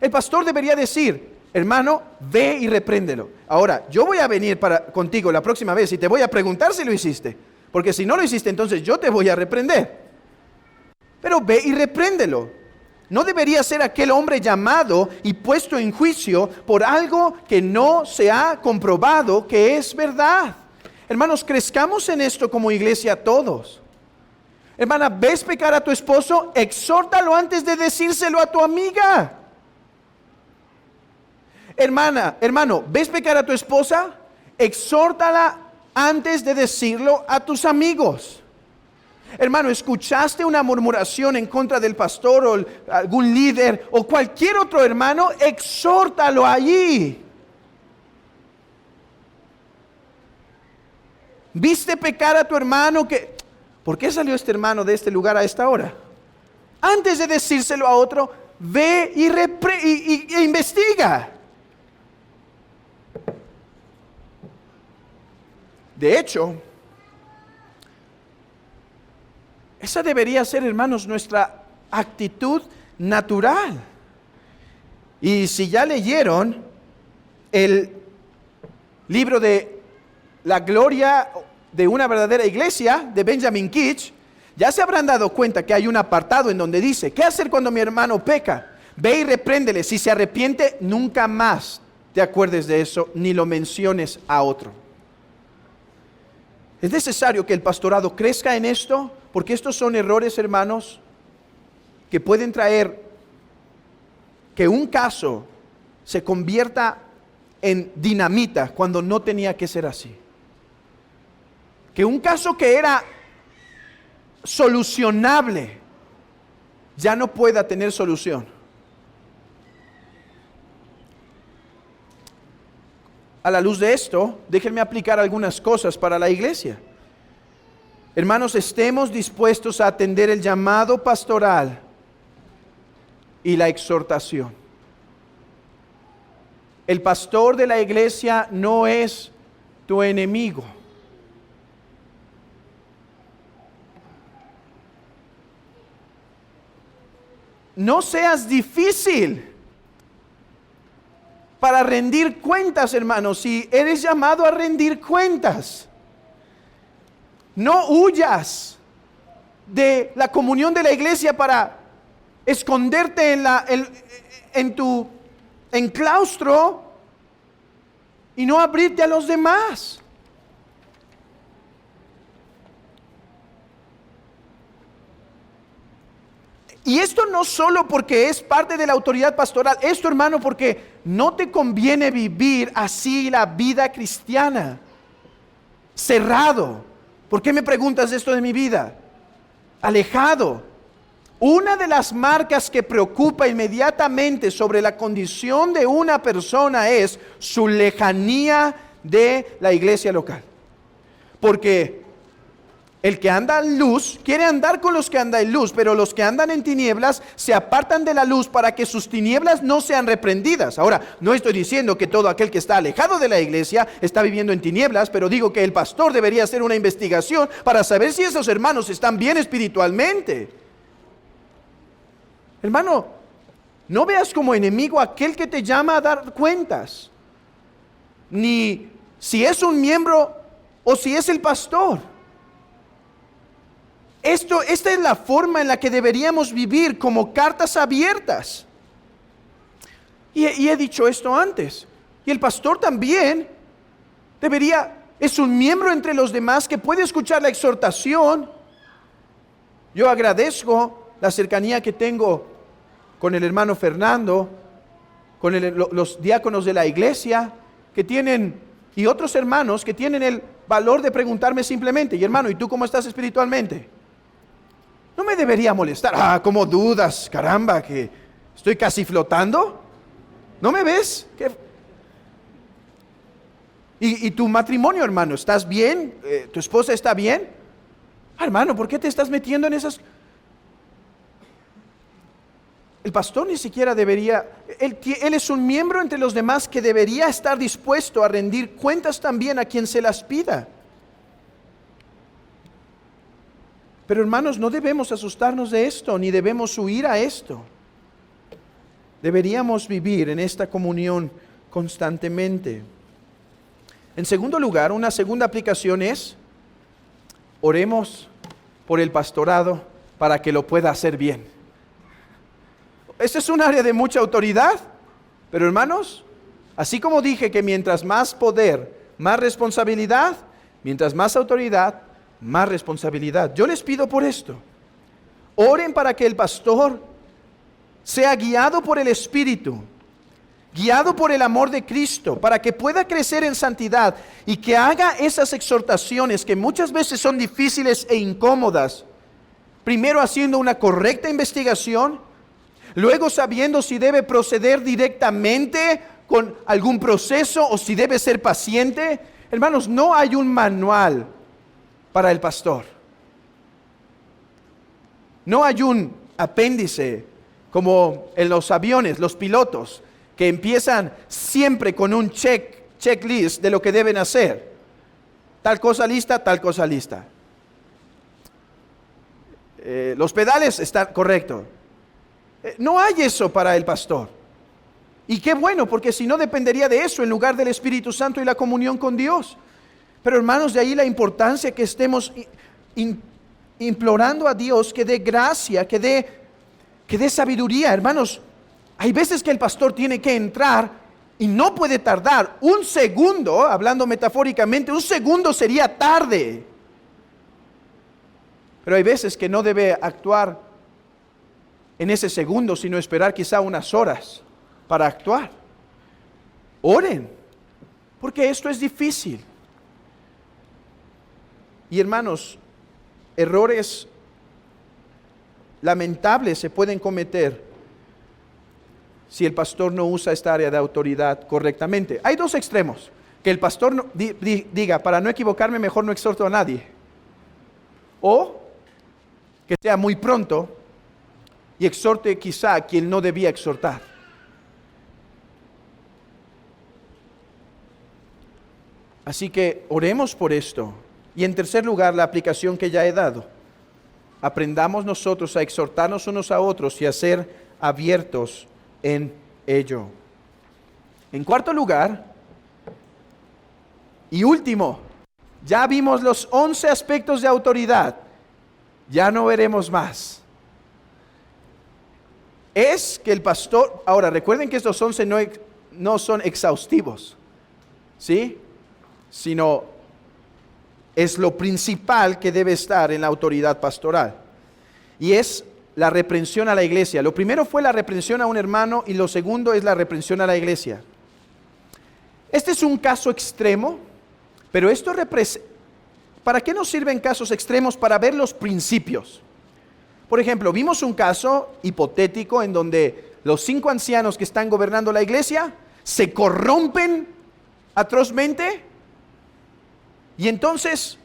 [SPEAKER 1] El pastor debería decir, hermano, ve y repréndelo. Ahora, yo voy a venir contigo la próxima vez y te voy a preguntar si lo hiciste. Porque si no lo hiciste, entonces yo te voy a reprender. Pero ve y repréndelo. No debería ser aquel hombre llamado y puesto en juicio por algo que no se ha comprobado que es verdad. Hermanos, crezcamos en esto como iglesia todos. Hermana, ¿ves pecar a tu esposo? Exhórtalo antes de decírselo a tu amiga. Hermano, ¿ves pecar a tu esposa? Exhórtala antes de decirlo a tus amigos. Hermano, ¿escuchaste una murmuración en contra del pastor o algún líder o cualquier otro hermano? Exhórtalo allí. ¿Viste pecar a tu hermano? ¿Por qué salió este hermano de este lugar a esta hora? Antes de decírselo a otro, ve e investiga. De hecho, esa debería ser, hermanos, nuestra actitud natural. Y si ya leyeron el libro de La gloria de una verdadera iglesia de Benjamin Kitch, ya se habrán dado cuenta que hay un apartado en donde dice, ¿qué hacer cuando mi hermano peca? Ve y repréndele. Si se arrepiente, nunca más te acuerdes de eso, ni lo menciones a otro. Es necesario que el pastorado crezca en esto, porque estos son errores, hermanos, que pueden traer que un caso se convierta en dinamita cuando no tenía que ser así. Que un caso que era solucionable ya no pueda tener solución. A la luz de esto, déjenme aplicar algunas cosas para la iglesia. Hermanos, estemos dispuestos a atender el llamado pastoral y la exhortación. El pastor de la iglesia no es tu enemigo. No seas difícil para rendir cuentas, hermanos, si eres llamado a rendir cuentas. No huyas de la comunión de la iglesia para esconderte en tu enclaustro y no abrirte a los demás. Y esto no solo porque es parte de la autoridad pastoral, esto, hermano, porque no te conviene vivir así la vida cristiana, cerrado. ¿Por qué me preguntas esto de mi vida? Alejado. Una de las marcas que preocupa inmediatamente sobre la condición de una persona es su lejanía de la iglesia local. Porque el que anda en luz quiere andar con los que andan en luz, pero los que andan en tinieblas se apartan de la luz para que sus tinieblas no sean reprendidas. Ahora, no estoy diciendo que todo aquel que está alejado de la iglesia está viviendo en tinieblas, pero digo que el pastor debería hacer una investigación para saber si esos hermanos están bien espiritualmente. Hermano, no veas como enemigo aquel que te llama a dar cuentas, ni si es un miembro o si es el pastor. Esta es la forma en la que deberíamos vivir, como cartas abiertas. Y he dicho esto antes. Y el pastor también es un miembro entre los demás que puede escuchar la exhortación. Yo agradezco la cercanía que tengo con el hermano Fernando, con los diáconos de la iglesia, que tienen, y otros hermanos que tienen el valor de preguntarme simplemente: y hermano, ¿y tú cómo estás espiritualmente? No me debería molestar. ¿Cómo dudas? Caramba, que estoy casi flotando. ¿No me ves? ¿Y tu matrimonio, hermano? ¿Estás bien? ¿Tu esposa está bien? Hermano, ¿por qué te estás metiendo en esas? El pastor ni siquiera debería, él es un miembro entre los demás que debería estar dispuesto a rendir cuentas también a quien se las pida. Pero hermanos, no debemos asustarnos de esto, ni debemos huir a esto. Deberíamos vivir en esta comunión constantemente. En segundo lugar, una segunda aplicación es: oremos por el pastorado para que lo pueda hacer bien. Este es un área de mucha autoridad, pero hermanos, así como dije que mientras más poder, más responsabilidad, mientras más autoridad, más responsabilidad. Yo les pido por esto: oren para que el pastor sea guiado por el Espíritu, guiado por el amor de Cristo, para que pueda crecer en santidad y que haga esas exhortaciones que muchas veces son difíciles e incómodas. Primero haciendo una correcta investigación, luego sabiendo si debe proceder directamente con algún proceso o si debe ser paciente. Hermanos, no hay un manual para el pastor. No hay un apéndice como en los aviones, los pilotos, que empiezan siempre con un checklist de lo que deben hacer. Tal cosa lista, tal cosa lista. Los pedales están correctos. No hay eso para el pastor. Y qué bueno, porque si no dependería de eso en lugar del Espíritu Santo y la comunión con Dios. Pero hermanos, de ahí la importancia que estemos implorando a Dios que dé gracia, que dé sabiduría. Hermanos, hay veces que el pastor tiene que entrar y no puede tardar un segundo, hablando metafóricamente, un segundo sería tarde. Pero hay veces que no debe actuar en ese segundo, sino esperar quizá unas horas para actuar. Oren, porque esto es difícil. Y hermanos, errores lamentables se pueden cometer si el pastor no usa esta área de autoridad correctamente. Hay dos extremos: que el pastor diga, para no equivocarme mejor no exhorto a nadie, o que sea muy pronto y exhorte quizá a quien no debía exhortar. Así que oremos por esto. Y en tercer lugar, la aplicación que ya he dado: aprendamos nosotros a exhortarnos unos a otros y a ser abiertos en ello. En cuarto lugar y último, ya vimos los 11 aspectos de autoridad, ya no veremos más. Es que el pastor, ahora recuerden que estos 11 no son exhaustivos, ¿sí? Sino es lo principal que debe estar en la autoridad pastoral. Y es la reprensión a la iglesia. Lo primero fue la reprensión a un hermano y lo segundo es la reprensión a la iglesia. Este es un caso extremo, pero ¿para qué nos sirven casos extremos? Para ver los principios. Por ejemplo, vimos un caso hipotético en donde los 5 ancianos que están gobernando la iglesia se corrompen atrozmente, y entonces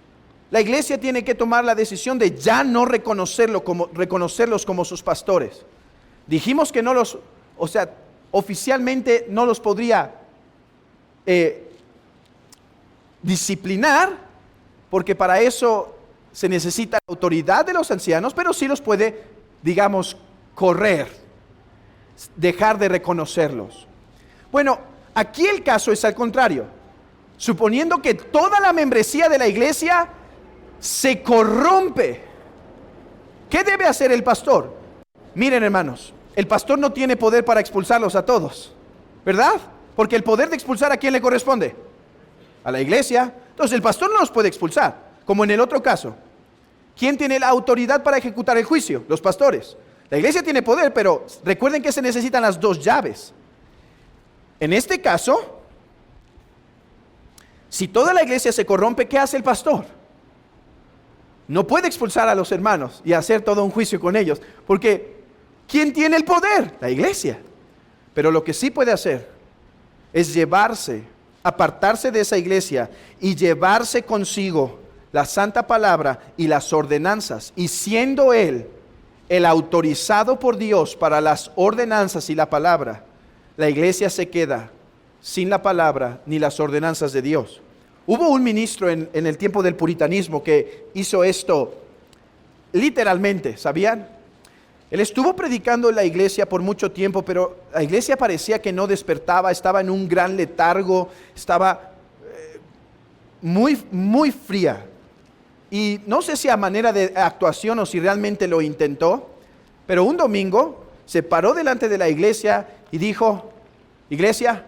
[SPEAKER 1] la iglesia tiene que tomar la decisión de ya no reconocerlos como sus pastores. Dijimos que oficialmente no los podría disciplinar, porque para eso se necesita la autoridad de los ancianos, pero sí los puede, digamos, correr, dejar de reconocerlos. Bueno, aquí el caso es al contrario. Suponiendo que toda la membresía de la iglesia se corrompe, ¿qué debe hacer el pastor? Miren, hermanos, el pastor no tiene poder para expulsarlos a todos, ¿verdad? Porque el poder de expulsar, ¿a quién le corresponde? A la iglesia. Entonces el pastor no los puede expulsar, como en el otro caso. ¿Quién tiene la autoridad para ejecutar el juicio? Los pastores. La iglesia tiene poder, pero recuerden que se necesitan las 2 llaves. En este caso, si toda la iglesia se corrompe, ¿qué hace el pastor? No puede expulsar a los hermanos y hacer todo un juicio con ellos, porque ¿quién tiene el poder? La iglesia. Pero lo que sí puede hacer es apartarse de esa iglesia y llevarse consigo la santa palabra y las ordenanzas, y siendo él el autorizado por Dios para las ordenanzas y la palabra, la iglesia se queda sin la palabra ni las ordenanzas de Dios. Hubo un ministro en el tiempo del puritanismo que hizo esto literalmente, ¿sabían? Él estuvo predicando en la iglesia por mucho tiempo, pero la iglesia parecía que no despertaba, estaba en un gran letargo, estaba muy, muy fría. Y no sé si a manera de actuación o si realmente lo intentó, pero un domingo se paró delante de la iglesia y dijo: iglesia,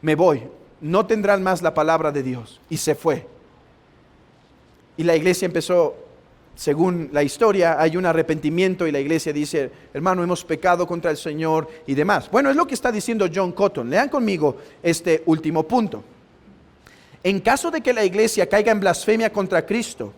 [SPEAKER 1] me voy, no tendrán más la palabra de Dios. Y se fue. Y la iglesia empezó, según la historia, hay un arrepentimiento y la iglesia dice: hermano, hemos pecado contra el Señor y demás. Bueno, es lo que está diciendo John Cotton. Lean conmigo este último punto. En caso de que la iglesia caiga en blasfemia contra Cristo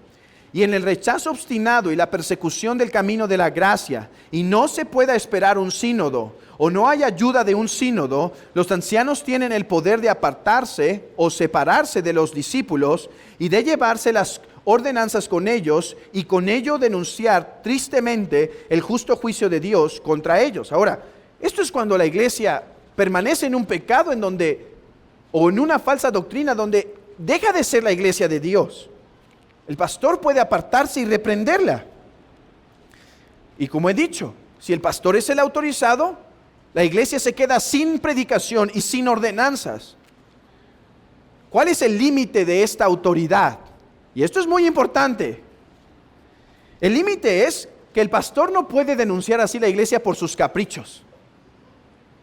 [SPEAKER 1] y en el rechazo obstinado y la persecución del camino de la gracia, y no se pueda esperar un sínodo, o no hay ayuda de un sínodo, los ancianos tienen el poder de apartarse o separarse de los discípulos y de llevarse las ordenanzas con ellos, y con ello denunciar tristemente el justo juicio de Dios contra ellos. Ahora, esto es cuando la iglesia permanece en un pecado en donde, o en una falsa doctrina donde deja de ser la iglesia de Dios. El pastor puede apartarse y reprenderla. Y como he dicho, si el pastor es el autorizado, la iglesia se queda sin predicación y sin ordenanzas. ¿Cuál es el límite de esta autoridad? Y esto es muy importante. El límite es que el pastor no puede denunciar así la iglesia por sus caprichos.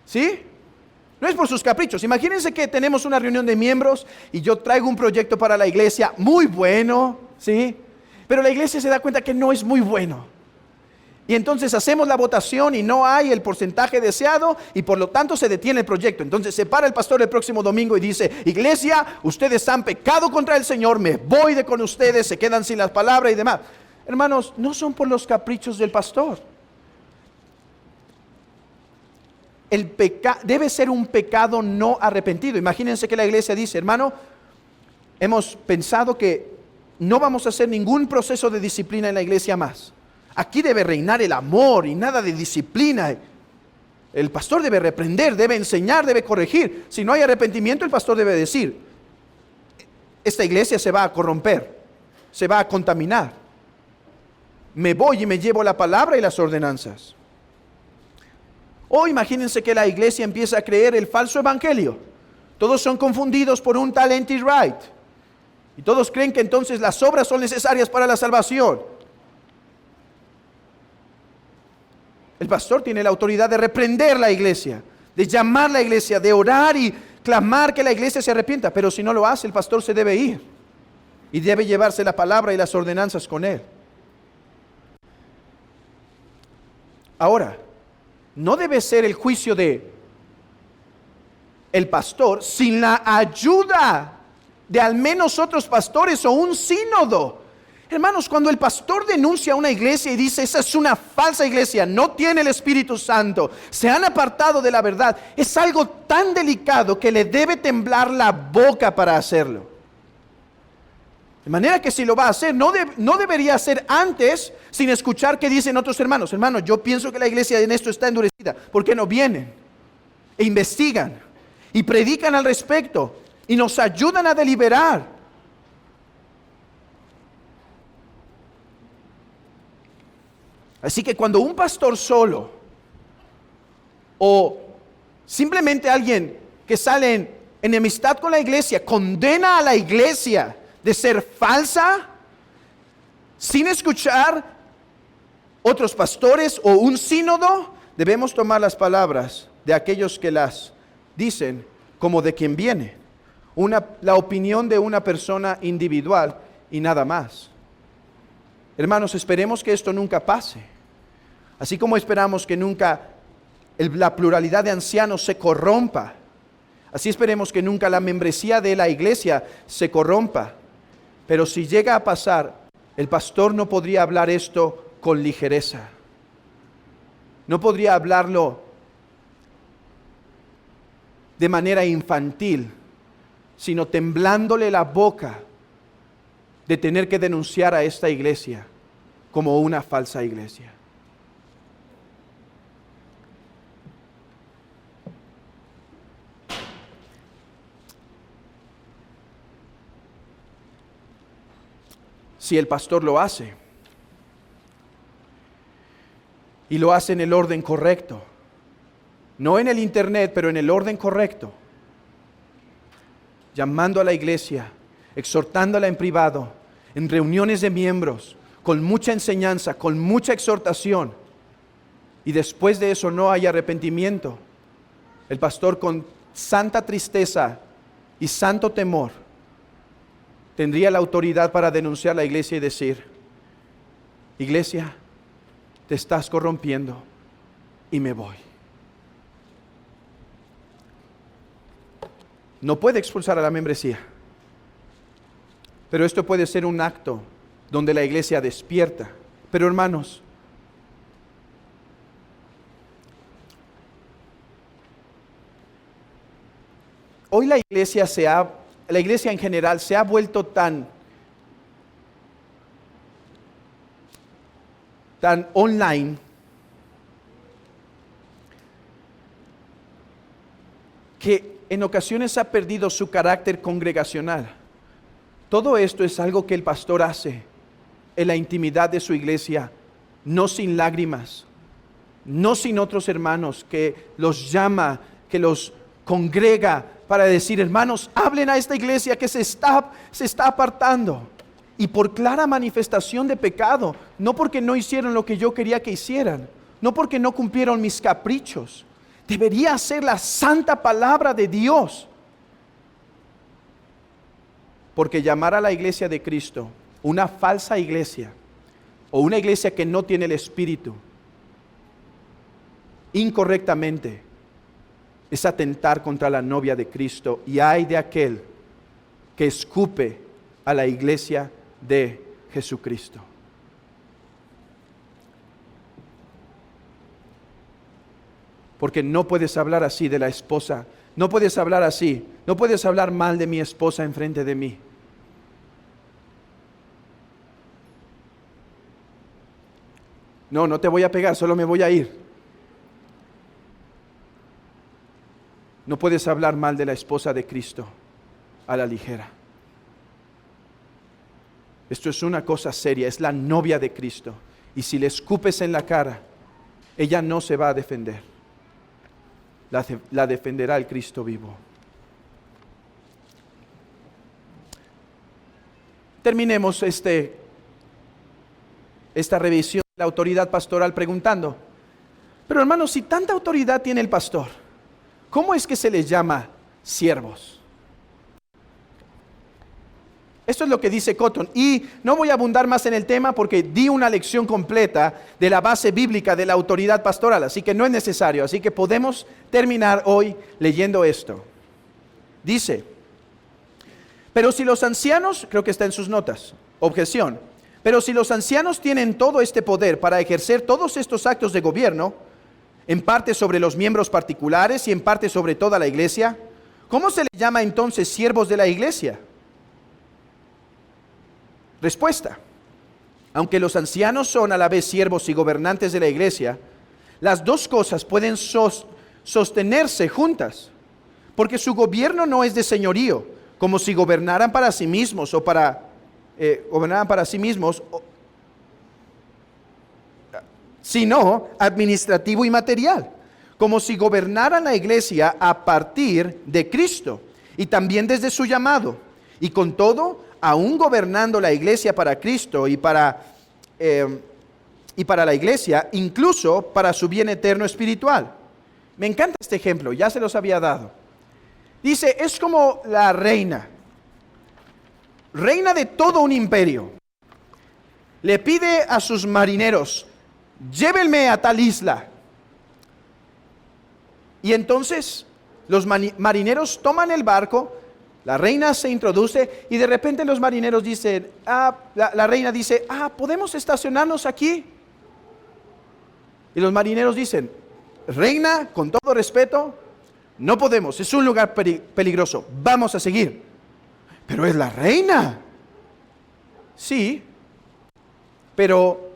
[SPEAKER 1] ¿Sí? No es por sus caprichos. Imagínense que tenemos una reunión de miembros y yo traigo un proyecto para la iglesia muy bueno, ¿sí? Pero la iglesia se da cuenta que no es muy bueno. Y entonces hacemos la votación y no hay el porcentaje deseado y por lo tanto se detiene el proyecto. Entonces se para el pastor el próximo domingo y dice: iglesia, ustedes han pecado contra el Señor, me voy de con ustedes, se quedan sin las palabras y demás. Hermanos, no son por los caprichos del pastor. Debe ser un pecado no arrepentido. Imagínense que la iglesia dice: hermano, hemos pensado que no vamos a hacer ningún proceso de disciplina en la iglesia más. Aquí debe reinar el amor y nada de disciplina. El pastor debe reprender, debe enseñar, debe corregir. Si no hay arrepentimiento, el pastor debe decir: esta iglesia se va a corromper, se va a contaminar. Me voy y me llevo la palabra y las ordenanzas. O imagínense que la iglesia empieza a creer el falso evangelio. Todos son confundidos por un tal N.T. Wright. Y todos creen que entonces las obras son necesarias para la salvación. El pastor tiene la autoridad de reprender la iglesia, de llamar a la iglesia, de orar y clamar que la iglesia se arrepienta. Pero si no lo hace, el pastor se debe ir y debe llevarse la palabra y las ordenanzas con él. Ahora, no debe ser el juicio de el pastor sin la ayuda de al menos otros pastores o un sínodo. Hermanos, cuando el pastor denuncia una iglesia y dice, esa es una falsa iglesia, no tiene el Espíritu Santo, se han apartado de la verdad, es algo tan delicado que le debe temblar la boca para hacerlo. De manera que si lo va a hacer, no debería hacer antes sin escuchar qué dicen otros hermanos. Hermanos, yo pienso que la iglesia en esto está endurecida. ¿Por qué no vienen? E investigan y predican al respecto y nos ayudan a deliberar. Así que cuando un pastor solo o simplemente alguien que sale en enemistad con la iglesia condena a la iglesia de ser falsa, sin escuchar otros pastores o un sínodo, debemos tomar las palabras de aquellos que las dicen como de quien viene, la opinión de una persona individual y nada más. Hermanos, esperemos que esto nunca pase, así como esperamos que nunca la pluralidad de ancianos se corrompa, así esperemos que nunca la membresía de la iglesia se corrompa. Pero si llega a pasar, el pastor no podría hablar esto con ligereza. No podría hablarlo de manera infantil, sino temblándole la boca de tener que denunciar a esta iglesia como una falsa iglesia. Si el pastor lo hace, y lo hace en el orden correcto, no en el internet, pero en el orden correcto, llamando a la iglesia, exhortándola en privado, en reuniones de miembros, con mucha enseñanza, con mucha exhortación, y después de eso no hay arrepentimiento, el pastor con santa tristeza y santo temor tendría la autoridad para denunciar a la iglesia y decir, iglesia, te estás corrompiendo y me voy. No puede expulsar a la membresía, pero esto puede ser un acto donde la iglesia despierta. Pero hermanos, hoy la iglesia en general se ha vuelto tan online que en ocasiones ha perdido su carácter congregacional. Todo esto es algo que el pastor hace en la intimidad de su iglesia, no sin lágrimas, no sin otros hermanos que los llama, que los congrega para decir, hermanos, hablen a esta iglesia que se está apartando. Y por clara manifestación de pecado, no porque no hicieron lo que yo quería que hicieran, no porque no cumplieron mis caprichos. Debería ser la santa palabra de Dios. Porque llamar a la iglesia de Cristo una falsa iglesia o una iglesia que no tiene el Espíritu incorrectamente es atentar contra la novia de Cristo, y ay de aquel que escupe a la iglesia de Jesucristo. Porque no puedes hablar así de la esposa, no puedes hablar así, no puedes hablar mal de mi esposa enfrente de mí. No te voy a pegar, solo me voy a ir. No puedes hablar mal de la esposa de Cristo a la ligera. Esto es una cosa seria, es la novia de Cristo. Y si le escupes en la cara, ella no se va a defender. La defenderá el Cristo vivo. Terminemos esta revisión de la autoridad pastoral preguntando, pero hermanos, si tanta autoridad tiene el pastor, ¿cómo es que se les llama siervos? Esto es lo que dice Cotton, y no voy a abundar más en el tema porque di una lección completa de la base bíblica de la autoridad pastoral, así que no es necesario, así que podemos terminar hoy leyendo esto. Dice, pero si los ancianos, creo que está en sus notas, objeción, Pero si los ancianos tienen todo este poder para ejercer todos estos actos de gobierno, en parte sobre los miembros particulares y en parte sobre toda la iglesia, ¿cómo se les llama entonces siervos de la iglesia? Respuesta: aunque los ancianos son a la vez siervos y gobernantes de la iglesia, las dos cosas pueden sostenerse juntas, porque su gobierno no es de señorío, como si gobernaran para sí mismos sino administrativo y material, como si gobernaran la iglesia a partir de Cristo y también desde su llamado. Y con todo, aún gobernando la iglesia para Cristo y para la iglesia, incluso para su bien eterno espiritual. Me encanta este ejemplo, ya se los había dado. Dice, es como la reina de todo un imperio. Le pide a sus marineros, llévenme a tal isla. Y entonces los marineros toman el barco, la reina se introduce y de repente los marineros dicen, la reina dice, ¿podemos estacionarnos aquí? Y los marineros dicen, reina, con todo respeto, no podemos, es un lugar peligroso, vamos a seguir. Pero es la reina. Sí, pero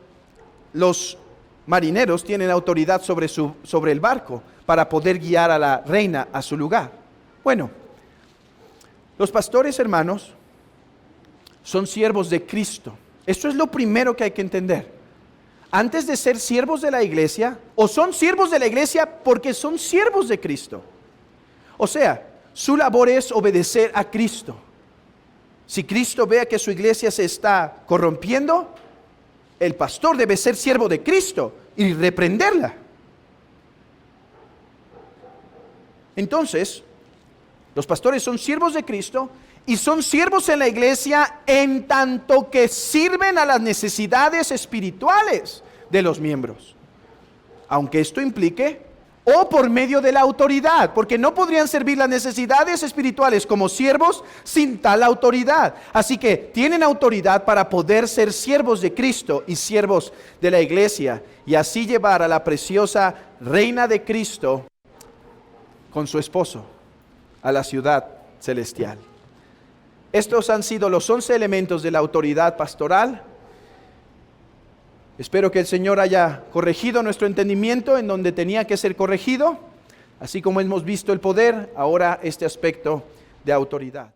[SPEAKER 1] los marineros tienen autoridad sobre el barco para poder guiar a la reina a su lugar. Bueno, los pastores, hermanos, son siervos de Cristo. Esto es lo primero que hay que entender. Antes de ser siervos de la iglesia, o son siervos de la iglesia porque son siervos de Cristo. O sea, su labor es obedecer a Cristo. Si Cristo vea que su iglesia se está corrompiendo, el pastor debe ser siervo de Cristo y reprenderla. Entonces, los pastores son siervos de Cristo y son siervos en la iglesia en tanto que sirven a las necesidades espirituales de los miembros. Aunque esto implique o por medio de la autoridad, porque no podrían servir las necesidades espirituales como siervos sin tal autoridad. Así que tienen autoridad para poder ser siervos de Cristo y siervos de la iglesia y así llevar a la preciosa reina de Cristo con su esposo a la ciudad celestial. Estos han sido los 11 elementos de la autoridad pastoral. Espero que el Señor haya corregido nuestro entendimiento en donde tenía que ser corregido, así como hemos visto el poder, ahora este aspecto de autoridad.